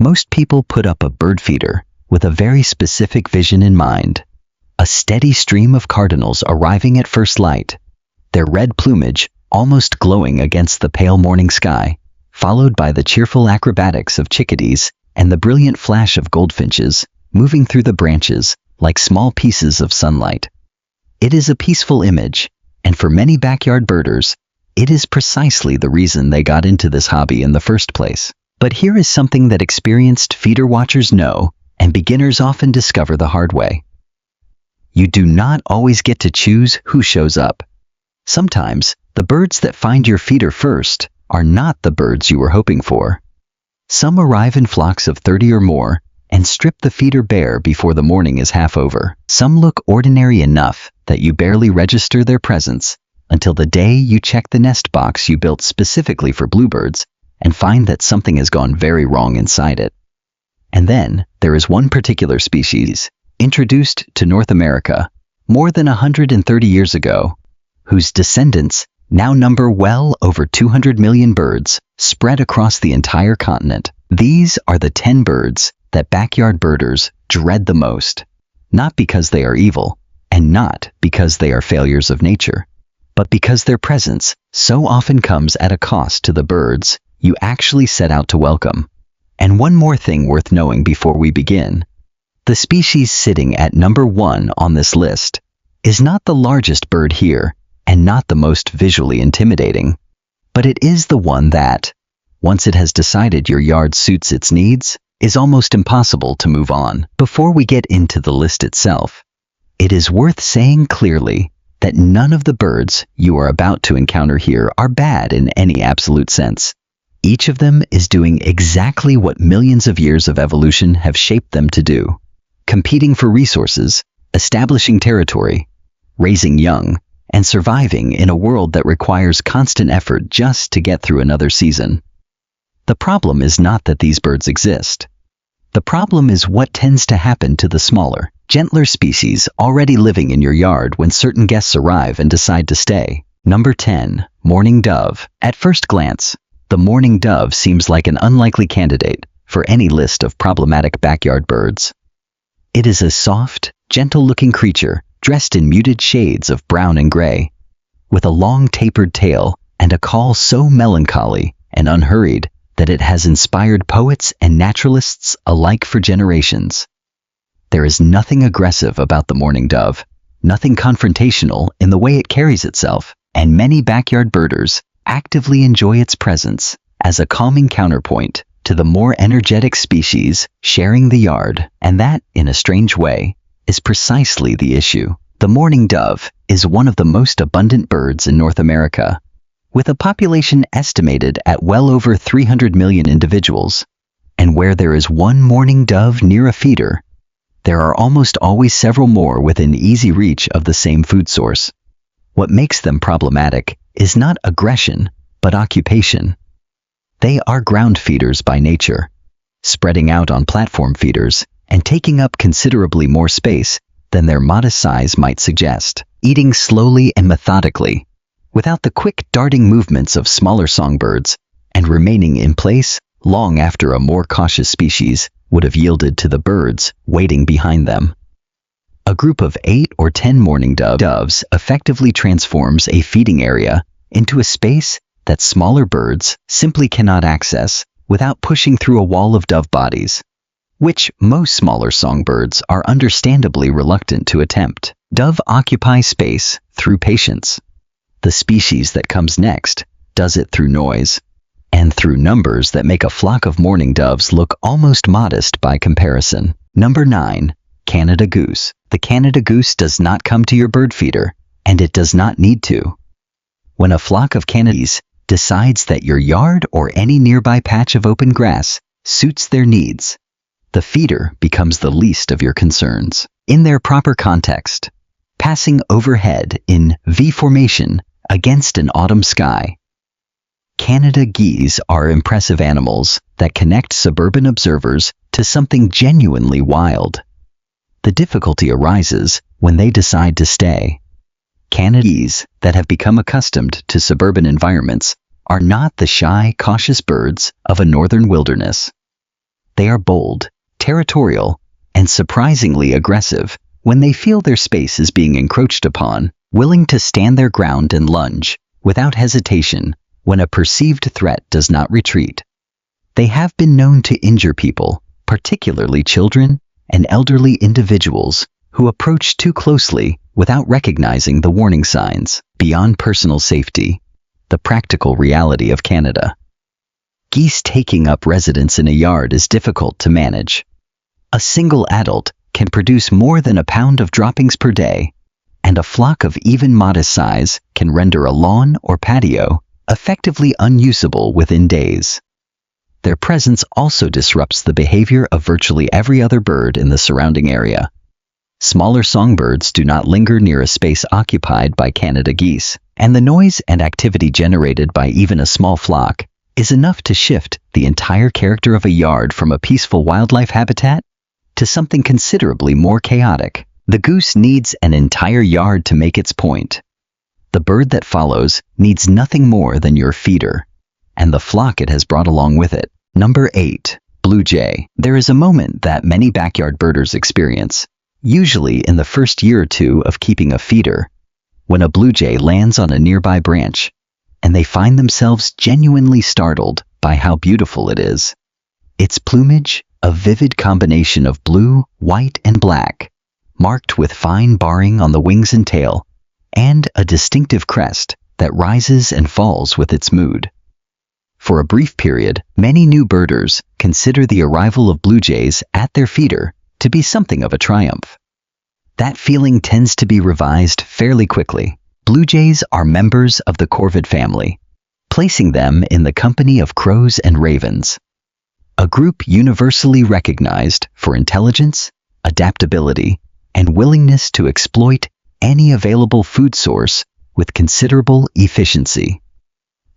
Most people put up a bird feeder with a very specific vision in mind. A steady stream of cardinals arriving at first light, their red plumage almost glowing against the pale morning sky, followed by the cheerful acrobatics of chickadees and the brilliant flash of goldfinches moving through the branches like small pieces of sunlight. It is a peaceful image, and for many backyard birders, it is precisely the reason they got into this hobby in the first place. But here is something that experienced feeder watchers know and beginners often discover the hard way. You do not always get to choose who shows up. Sometimes, the birds that find your feeder first are not the birds you were hoping for. Some arrive in flocks of 30 or more and strip the feeder bare before the morning is half over. Some look ordinary enough that you barely register their presence until the day you check the nest box you built specifically for bluebirds and find that something has gone very wrong inside it. And then, there is one particular species, introduced to North America more than 130 years ago, whose descendants now number well over 200 million birds spread across the entire continent. These are the 10 birds that backyard birders dread the most, not because they are evil, and not because they are failures of nature, but because their presence so often comes at a cost to the birds you actually set out to welcome. And one more thing worth knowing before we begin. The species sitting at number 1 on this list is not the largest bird here and not the most visually intimidating, but it is the one that, once it has decided your yard suits its needs, is almost impossible to move on. Before we get into the list itself, it is worth saying clearly that none of the birds you are about to encounter here are bad in any absolute sense. Each of them is doing exactly what millions of years of evolution have shaped them to do, competing for resources, establishing territory, raising young, and surviving in a world that requires constant effort just to get through another season. The problem is not that these birds exist. The problem is what tends to happen to the smaller, gentler species already living in your yard when certain guests arrive and decide to stay. Number 10. Mourning dove. At first glance, the mourning dove seems like an unlikely candidate for any list of problematic backyard birds. It is a soft, gentle-looking creature dressed in muted shades of brown and gray, with a long tapered tail and a call so melancholy and unhurried that it has inspired poets and naturalists alike for generations. There is nothing aggressive about the mourning dove, nothing confrontational in the way it carries itself, and many backyard birders actively enjoy its presence as a calming counterpoint to the more energetic species sharing the yard. And that, in a strange way, is precisely the issue. The mourning dove is one of the most abundant birds in North America, with a population estimated at well over 300 million individuals. And where there is one mourning dove near a feeder, there are almost always several more within easy reach of the same food source. What makes them problematic is not aggression, but occupation. They are ground feeders by nature, spreading out on platform feeders and taking up considerably more space than their modest size might suggest, eating slowly and methodically, without the quick darting movements of smaller songbirds, and remaining in place long after a more cautious species would have yielded to the birds waiting behind them. A group of 8 or 10 mourning doves effectively transforms a feeding area into a space that smaller birds simply cannot access without pushing through a wall of dove bodies, which most smaller songbirds are understandably reluctant to attempt. Dove occupy space through patience. The species that comes next does it through noise, and through numbers that make a flock of mourning doves look almost modest by comparison. Number 9. Canada goose. The Canada goose does not come to your bird feeder, and it does not need to. When a flock of Canadese decides that your yard or any nearby patch of open grass suits their needs, the feeder becomes the least of your concerns. In their proper context, passing overhead in V formation against an autumn sky, Canada geese are impressive animals that connect suburban observers to something genuinely wild. The difficulty arises when they decide to stay. Canada geese that have become accustomed to suburban environments are not the shy, cautious birds of a northern wilderness. They are bold, territorial, and surprisingly aggressive when they feel their space is being encroached upon, willing to stand their ground and lunge, without hesitation, when a perceived threat does not retreat. They have been known to injure people, particularly children and elderly individuals, who approach too closely without recognizing the warning signs. Beyond personal safety, the practical reality of Canada. Geese taking up residence in a yard is difficult to manage. A single adult can produce more than a pound of droppings per day, and a flock of even modest size can render a lawn or patio effectively unusable within days. Their presence also disrupts the behavior of virtually every other bird in the surrounding area. Smaller songbirds do not linger near a space occupied by Canada geese, and the noise and activity generated by even a small flock is enough to shift the entire character of a yard from a peaceful wildlife habitat to something considerably more chaotic. The goose needs an entire yard to make its point. The bird that follows needs nothing more than your feeder, and the flock it has brought along with it. Number 8. Blue jay. There is a moment that many backyard birders experience, usually in the first year or two of keeping a feeder, when a blue jay lands on a nearby branch, and they find themselves genuinely startled by how beautiful it is. Its plumage, a vivid combination of blue, white, and black, marked with fine barring on the wings and tail, and a distinctive crest that rises and falls with its mood. For a brief period, many new birders consider the arrival of blue jays at their feeder to be something of a triumph. That feeling tends to be revised fairly quickly. Blue jays are members of the corvid family, placing them in the company of crows and ravens, a group universally recognized for intelligence, adaptability, and willingness to exploit any available food source with considerable efficiency.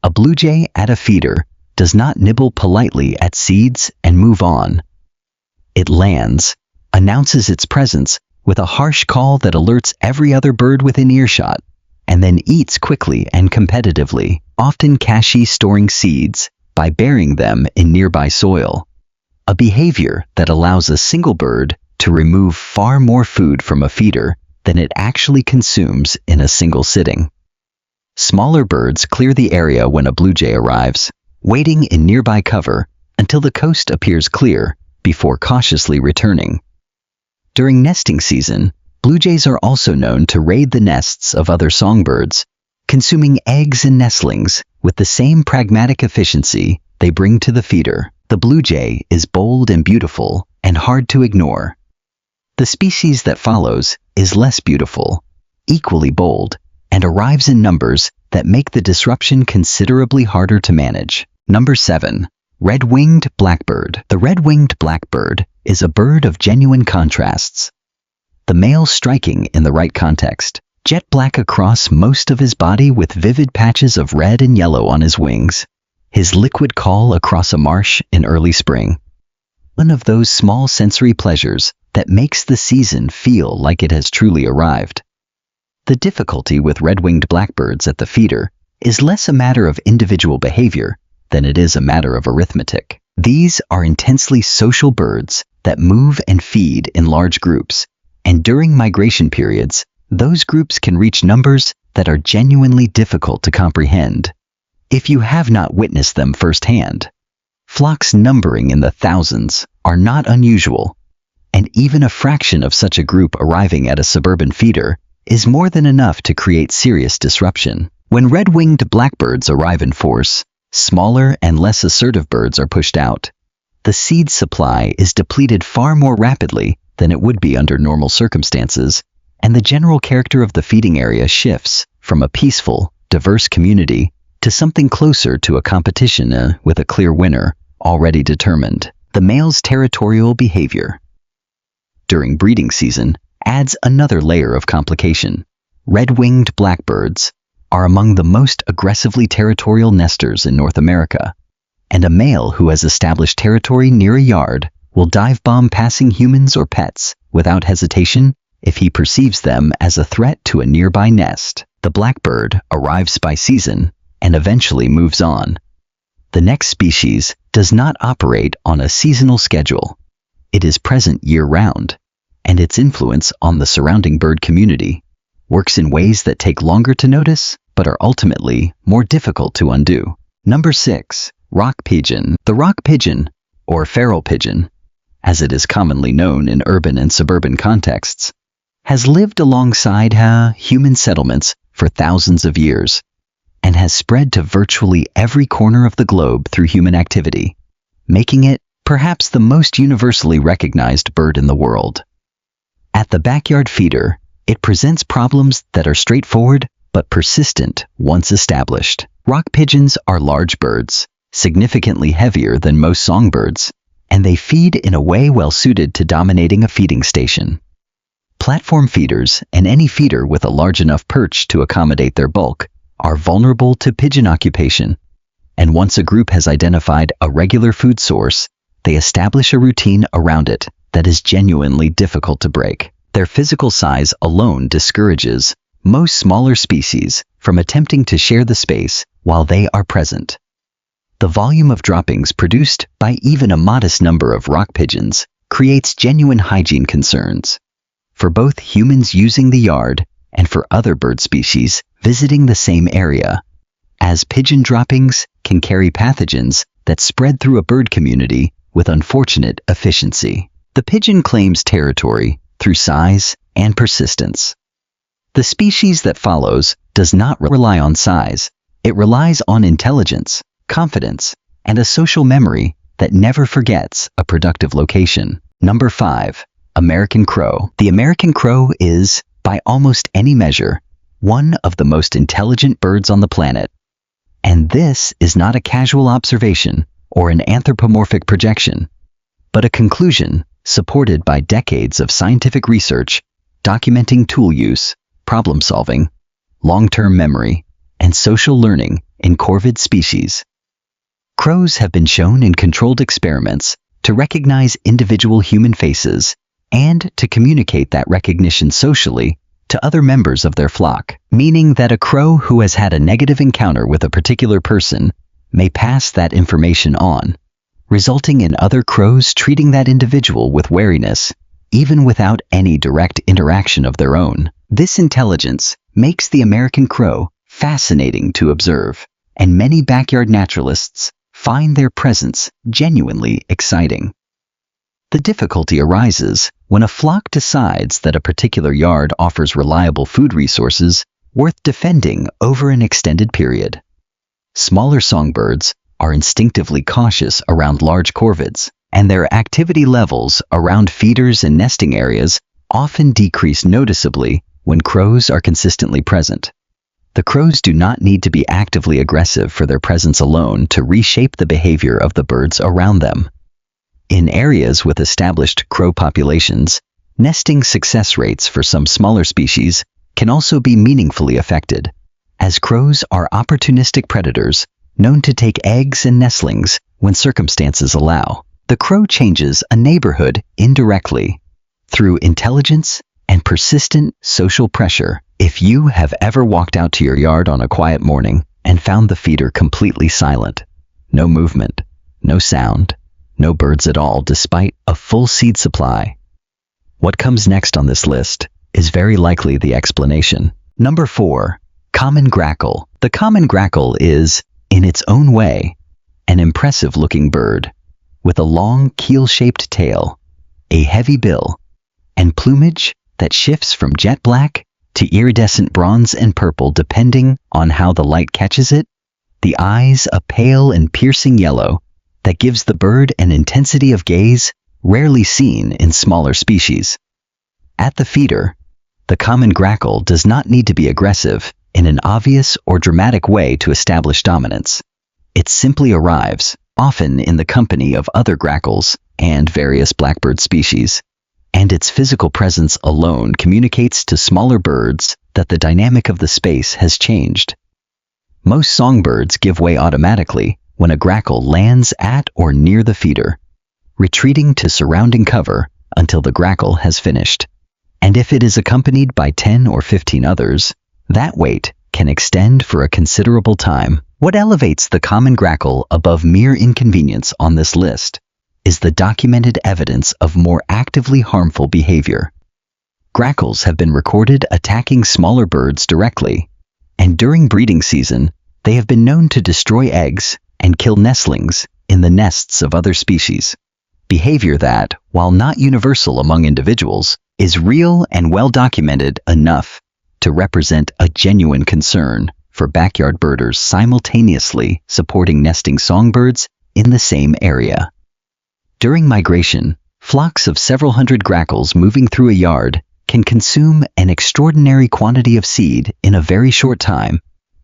A blue jay at a feeder does not nibble politely at seeds and move on. It lands, announces its presence with a harsh call that alerts every other bird within earshot, and then eats quickly and competitively, often caching storing seeds by burying them in nearby soil, a behavior that allows a single bird to remove far more food from a feeder than it actually consumes in a single sitting. Smaller birds clear the area when a blue jay arrives, waiting in nearby cover until the coast appears clear before cautiously returning. During nesting season, blue jays are also known to raid the nests of other songbirds, consuming eggs and nestlings with the same pragmatic efficiency they bring to the feeder. The blue jay is bold and beautiful and hard to ignore. The species that follows is less beautiful, equally bold, and arrives in numbers that make the disruption considerably harder to manage. Number 7. Red-winged blackbird. The red-winged blackbird is a bird of genuine contrasts. The male striking in the right context, jet black across most of his body with vivid patches of red and yellow on his wings, his liquid call across a marsh in early spring. One of those small sensory pleasures that makes the season feel like it has truly arrived. The difficulty with red-winged blackbirds at the feeder is less a matter of individual behavior than it is a matter of arithmetic. These are intensely social birds that move and feed in large groups, and during migration periods, those groups can reach numbers that are genuinely difficult to comprehend if you have not witnessed them firsthand. Flocks numbering in the thousands are not unusual, and even a fraction of such a group arriving at a suburban feeder is more than enough to create serious disruption. When red-winged blackbirds arrive in force, smaller and less assertive birds are pushed out. The seed supply is depleted far more rapidly than it would be under normal circumstances, and the general character of the feeding area shifts from a peaceful, diverse community to something closer to a competition with a clear winner already determined. The male's territorial behavior during breeding season adds another layer of complication. Red-winged blackbirds are among the most aggressively territorial nesters in North America, and a male who has established territory near a yard will dive bomb passing humans or pets without hesitation if he perceives them as a threat to a nearby nest. The blackbird arrives by season and eventually moves on. The next species does not operate on a seasonal schedule. It is present year-round, and its influence on the surrounding bird community works in ways that take longer to notice but are ultimately more difficult to undo. Number 6. Rock pigeon. The rock pigeon, or feral pigeon, as it is commonly known in urban and suburban contexts, has lived alongside human settlements for thousands of years and has spread to virtually every corner of the globe through human activity, making it perhaps the most universally recognized bird in the world. At the backyard feeder, it presents problems that are straightforward but persistent once established. Rock pigeons are large birds, significantly heavier than most songbirds, and they feed in a way well suited to dominating a feeding station. Platform feeders and any feeder with a large enough perch to accommodate their bulk are vulnerable to pigeon occupation, and once a group has identified a regular food source, they establish a routine around it that is genuinely difficult to break. Their physical size alone discourages most smaller species from attempting to share the space while they are present. The volume of droppings produced by even a modest number of rock pigeons creates genuine hygiene concerns for both humans using the yard and for other bird species visiting the same area, as pigeon droppings can carry pathogens that spread through a bird community with unfortunate efficiency. The pigeon claims territory through size and persistence. The species that follows does not rely on size. It relies on intelligence, confidence, and a social memory that never forgets a productive location. Number 5. American crow. The American crow is, by almost any measure, one of the most intelligent birds on the planet. And this is not a casual observation or an anthropomorphic projection, but a conclusion supported by decades of scientific research documenting tool use, problem solving, long-term memory, and social learning in corvid species. Crows have been shown in controlled experiments to recognize individual human faces and to communicate that recognition socially to other members of their flock, meaning that a crow who has had a negative encounter with a particular person may pass that information on, resulting in other crows treating that individual with wariness, even without any direct interaction of their own. This intelligence makes the American crow fascinating to observe, and many backyard naturalists find their presence genuinely exciting. The difficulty arises when a flock decides that a particular yard offers reliable food resources worth defending over an extended period. Smaller songbirds are instinctively cautious around large corvids, and their activity levels around feeders and nesting areas often decrease noticeably when crows are consistently present. The crows do not need to be actively aggressive for their presence alone to reshape the behavior of the birds around them. In areas with established crow populations, nesting success rates for some smaller species can also be meaningfully affected, as crows are opportunistic predators known to take eggs and nestlings when circumstances allow. The crow changes a neighborhood indirectly through intelligence and persistent social pressure. If you have ever walked out to your yard on a quiet morning and found the feeder completely silent, no movement, no sound, no birds at all despite a full seed supply, what comes next on this list is very likely the explanation. Number 4. Common grackle. The common grackle is, in its own way, an impressive-looking bird with a long keel-shaped tail, a heavy bill, and plumage that shifts from jet black to iridescent bronze and purple depending on how the light catches it. The eyes a pale and piercing yellow that gives the bird an intensity of gaze rarely seen in smaller species. At the feeder, the common grackle does not need to be aggressive in an obvious or dramatic way to establish dominance. It simply arrives, often in the company of other grackles and various blackbird species, and its physical presence alone communicates to smaller birds that the dynamic of the space has changed. Most songbirds give way automatically when a grackle lands at or near the feeder, retreating to surrounding cover until the grackle has finished. And if it is accompanied by 10 or 15 others, that wait can can extend for a considerable time. What elevates the common grackle above mere inconvenience on this list is the documented evidence of more actively harmful behavior. Grackles have been recorded attacking smaller birds directly, and during breeding season, they have been known to destroy eggs and kill nestlings in the nests of other species. Behavior that, while not universal among individuals, is real and well documented enough to represent a genuine concern for backyard birders simultaneously supporting nesting songbirds in the same area. During migration, flocks of several hundred grackles moving through a yard can consume an extraordinary quantity of seed in a very short time,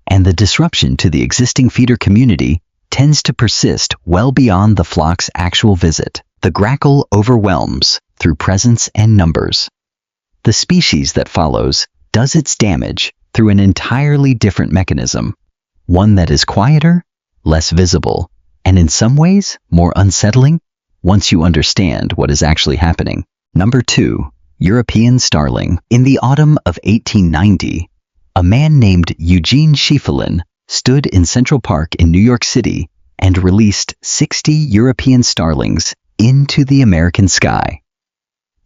and the disruption to the existing feeder community tends to persist well beyond the flock's actual visit. The grackle overwhelms through presence and numbers. The species that follows does its damage through an entirely different mechanism, one that is quieter, less visible, and in some ways more unsettling once you understand what is actually happening. Number 2. European starling. In the autumn of 1890, a man named Eugene Schieffelin stood in Central Park in New York City and released 60 European starlings into the American sky.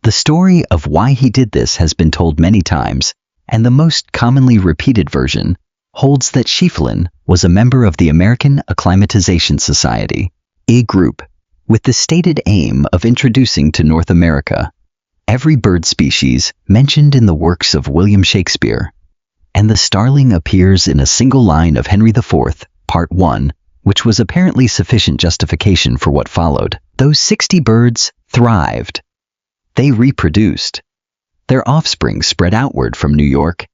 The story of why he did this has been told many times, and the most commonly repeated version holds that Schieffelin was a member of the American Acclimatization Society, a group with the stated aim of introducing to North America every bird species mentioned in the works of William Shakespeare, and the starling appears in a single line of Henry IV, Part 1, which was apparently sufficient justification for what followed. Those 60 birds thrived. They reproduced. Their offspring spread outward from New York,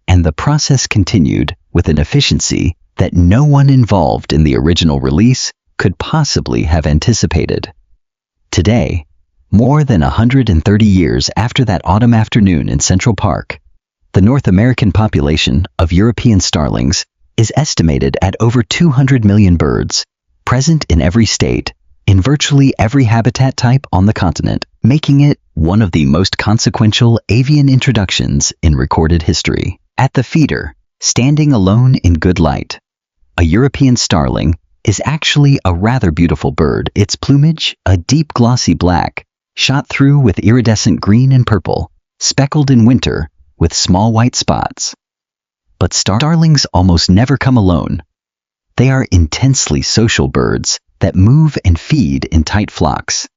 and the process continued with an efficiency that no one involved in the original release could possibly have anticipated. Today, more than 130 years after that autumn afternoon in Central Park, the North American population of European starlings is estimated at over 200 million birds, present in every state, in virtually every habitat type on the continent, making it one of the most consequential avian introductions in recorded history. At the feeder, standing alone in good light, a European starling is actually a rather beautiful bird. Its plumage, a deep glossy black, shot through with iridescent green and purple, speckled in winter with small white spots. But starlings almost never come alone. They are intensely social birds that move and feed in tight flocks,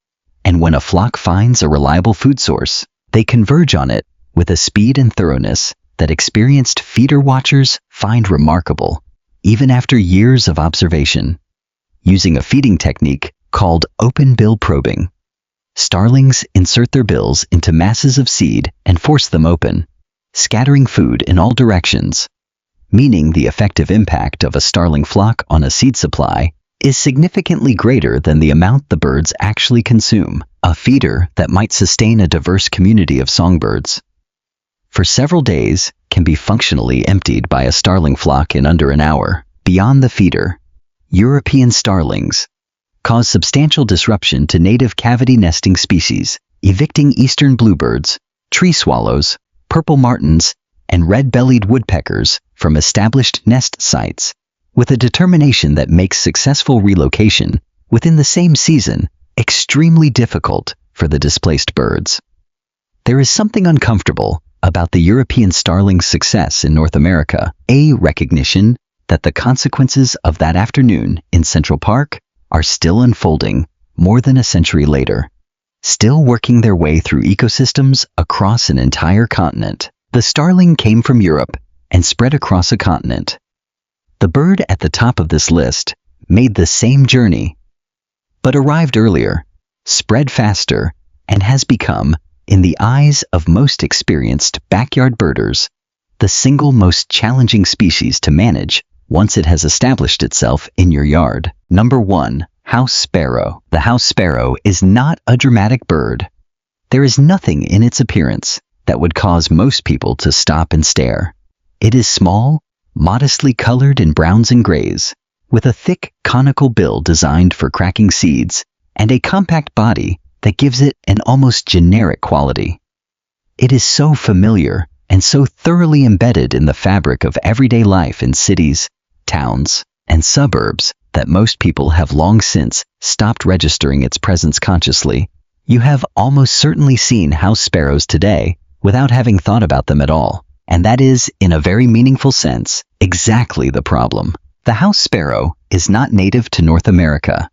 and when a flock finds a reliable food source, they converge on it with a speed and thoroughness that experienced feeder watchers find remarkable, even after years of observation. Using a feeding technique called open bill probing, starlings insert their bills into masses of seed and force them open, scattering food in all directions, meaning the effective impact of a starling flock on a seed supply is significantly greater than the amount the birds actually consume, a feeder that might sustain a diverse community of songbirds. For several days, can be functionally emptied by a starling flock in under an hour. Beyond the feeder, European starlings cause substantial disruption to native cavity nesting species, evicting eastern bluebirds, tree swallows, purple martins, and red-bellied woodpeckers from established nest sites, with a determination that makes successful relocation within the same season extremely difficult for the displaced birds. There is something uncomfortable about the European starling's success in North America, a recognition that the consequences of that afternoon in Central Park are still unfolding more than a century later, still working their way through ecosystems across an entire continent. The starling came from Europe and spread across a continent. The bird at the top of this list made the same journey, but arrived earlier, spread faster, and has become, in the eyes of most experienced backyard birders, the single most challenging species to manage once it has established itself in your yard. Number 1. House Sparrow. The house sparrow is not a dramatic bird. There is nothing in its appearance that would cause most people to stop and stare. It is small, modestly colored in browns and grays, with a thick, conical bill designed for cracking seeds, and a compact body that gives it an almost generic quality. It is so familiar and so thoroughly embedded in the fabric of everyday life in cities, towns, and suburbs that most people have long since stopped registering its presence consciously. You have almost certainly seen house sparrows today without having thought about them at all, and that is, in a very meaningful sense, exactly the problem. The house sparrow is not native to North America.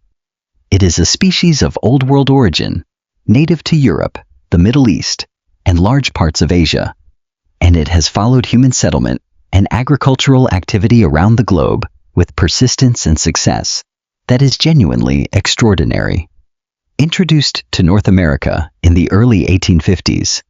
It is a species of Old World origin, native to Europe, the Middle East, and large parts of Asia, and it has followed human settlement and agricultural activity around the globe with persistence and success that is genuinely extraordinary. Introduced to North America in the early 1850s,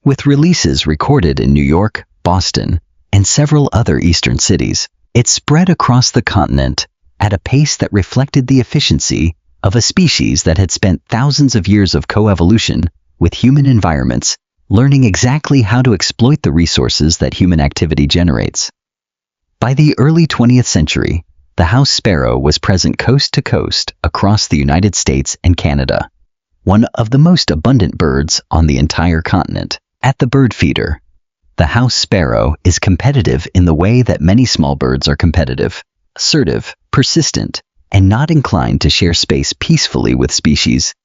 with releases recorded in New York, Boston, and several other eastern cities, it spread across the continent at a pace that reflected the efficiency of a species that had spent thousands of years of coevolution with human environments, learning exactly how to exploit the resources that human activity generates. By the early 20th century, the house sparrow was present coast to coast across the United States and Canada, one of the most abundant birds on the entire continent. At the bird feeder, the house sparrow is competitive in the way that many small birds are competitive, assertive, persistent, and not inclined to share space peacefully with species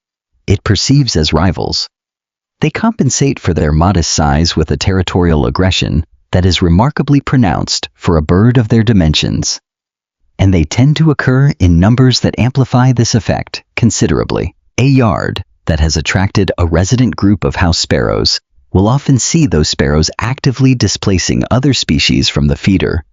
it perceives as rivals. They compensate for their modest size with a territorial aggression that is remarkably pronounced for a bird of their dimensions, and they tend to occur in numbers that amplify this effect considerably. A yard that has attracted a resident group of house sparrows will often see those sparrows actively displacing other species from the feeder,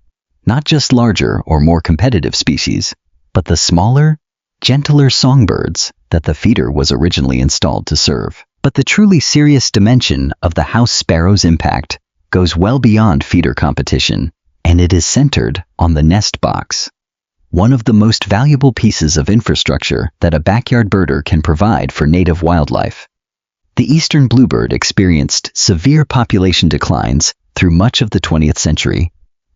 not just larger or more competitive species, but the smaller, gentler songbirds that the feeder was originally installed to serve. But the truly serious dimension of the house sparrow's impact goes well beyond feeder competition, and it is centered on the nest box, one of the most valuable pieces of infrastructure that a backyard birder can provide for native wildlife. The eastern bluebird experienced severe population declines through much of the 20th century,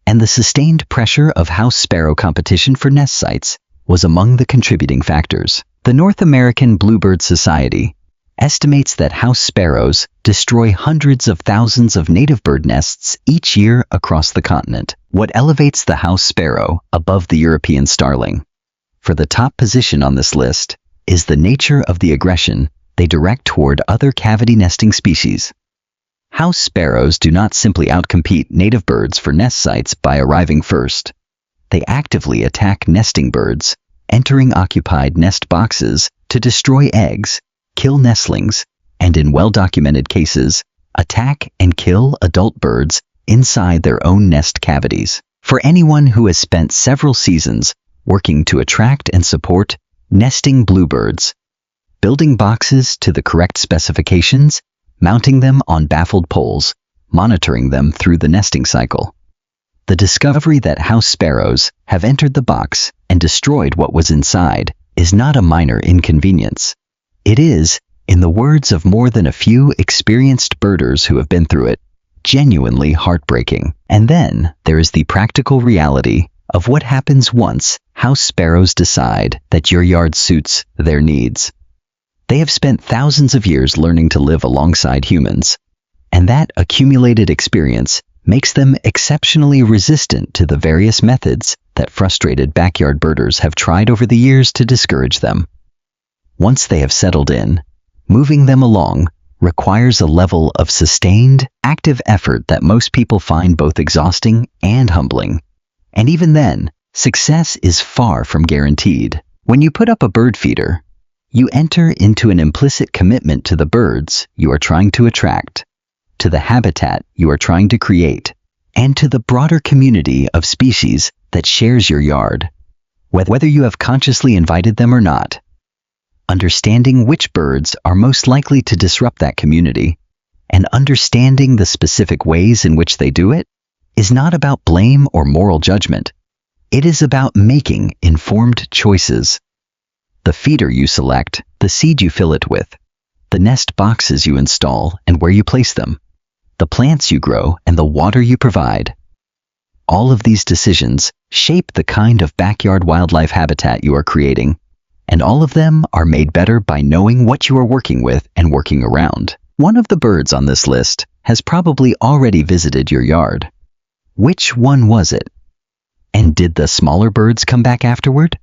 and the sustained pressure of house sparrow competition for nest sites was among the contributing factors. The North American Bluebird Society estimates that house sparrows destroy hundreds of thousands of native bird nests each year across the continent. What elevates the house sparrow above the European starling, for the top position on this list, is the nature of the aggression they direct toward other cavity nesting species. House sparrows do not simply outcompete native birds for nest sites by arriving first. They actively attack nesting birds, entering occupied nest boxes to destroy eggs, kill nestlings, and in well-documented cases, attack and kill adult birds inside their own nest cavities. For anyone who has spent several seasons working to attract and support nesting bluebirds, building boxes to the correct specifications, mounting them on baffled poles, monitoring them through the nesting cycle, the discovery that house sparrows have entered the box and destroyed what was inside is not a minor inconvenience. It is, in the words of more than a few experienced birders who have been through it, genuinely heartbreaking. And then there is the practical reality of what happens once house sparrows decide that your yard suits their needs. They have spent thousands of years learning to live alongside humans, and that accumulated experience makes them exceptionally resistant to the various methods that frustrated backyard birders have tried over the years to discourage them. Once they have settled in, moving them along requires a level of sustained, active effort that most people find both exhausting and humbling. And even then, success is far from guaranteed. When you put up a bird feeder, you enter into an implicit commitment to the birds you are trying to attract, to the habitat you are trying to create, and to the broader community of species that shares your yard, whether you have consciously invited them or not. Understanding which birds are most likely to disrupt that community, and understanding the specific ways in which they do it, is not about blame or moral judgment. It is about making informed choices. The feeder you select, the seed you fill it with, the nest boxes you install and where you place them, the plants you grow and the water you provide. All of these decisions shape the kind of backyard wildlife habitat you are creating, and all of them are made better by knowing what you are working with and working around. One of the birds on this list has probably already visited your yard. Which one was it? And did the smaller birds come back afterward?